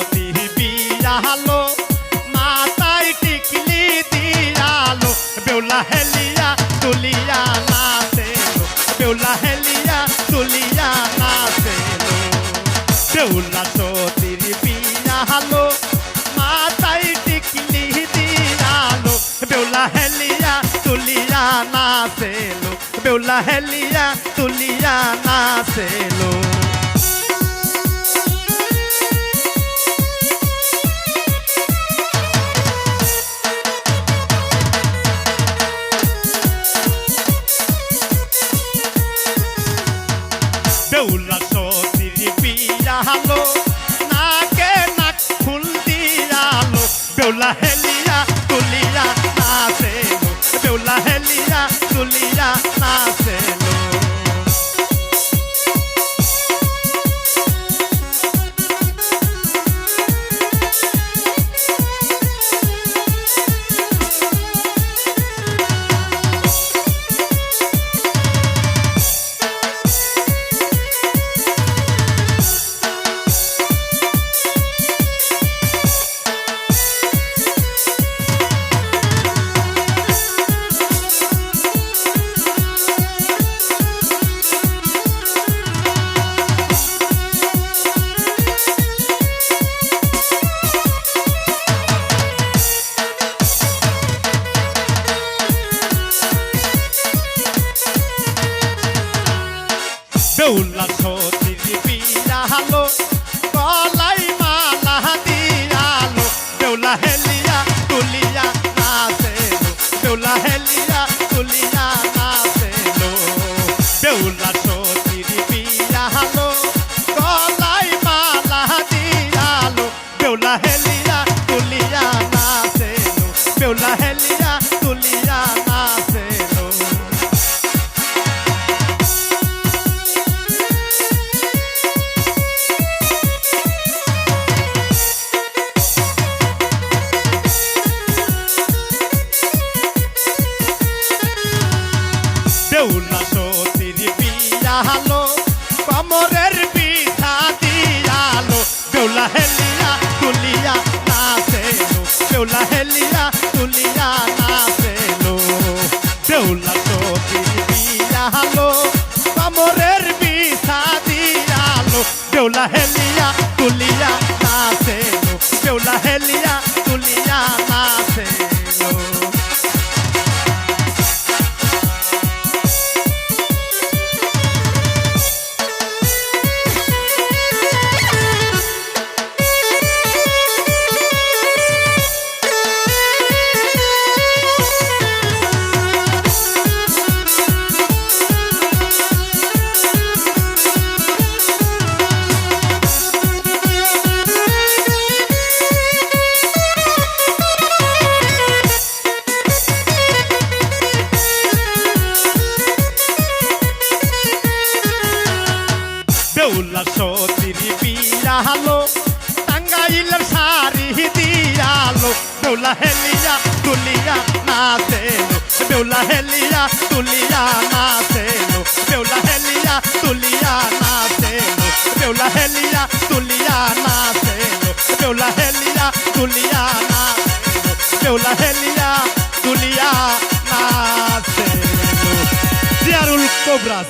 সতীর বিয়ালো মাথায় টিকলি দিয়ালো বেউলা হেলিয়া তুলিয়া নাচেলো বেউলা হেলিয়া তুলিয়া নাচেলো বেউলা সতীর বিয়ালো মাথায় টিকলি দিয়ালো বেউলা হেলিয়া তুলিয়া নাচেলো বেউলা হেলিয়া তুলিয়া নাচেলো বেউলা সতীর বিয়ালো নাকে নাক ফুল দিয়ালো বেউলা হেলিয়া তুলিয়া নাচেলো বেউলা হেলিয়া তুলিয়া নাচেলো বেউলা সতীর বিয়ালো গলায় মালা দিয়ালো বেউলা হেলিয়া তুলিয়া নাচেলো বেউলা হেলিয়া তুলিয়া নাচেলো বেউলা সতীর বিয়ালো গলায় মালা দিয়ালো বেউলা হেলিয়া তুলিয়া নাচেলো বেউলা হেলিয়া তুলিয়া নাচেলো বেউলা সতীর বিয়ালো কমরের পিঠা দিয়ালো বেউলা হেলিয়া তুলিয়া নাচেলো বেউলা হেলিয়া তুলিয়া নাচেলো বেউলা সতীর বিয়ালো কমরের পিঠা দিয়ালো বেউলা হেলিয়া তুলিয়া নাচেলো বেউলা হেলিয়া তুলিয়া নাচেলো বেউলা সতীর বিয়ালো টাঙ্গাইলের শাড়ি দিয়ালো বেউলা হেলিয়া তুলিয়া নাচেলো বেউলা হেলিয়া তুলিয়া নাচেলো বেউলা হেলিয়া তুলিয়া নাচেলো বেউলা হেলিয়া তুলিয়া নাচেলো বেউলা হেলিয়া তুলিয়া নাচেলো বেউলা হেলিয়া তুলিয়া নাচেলো জিয়ারুল কোবরাস।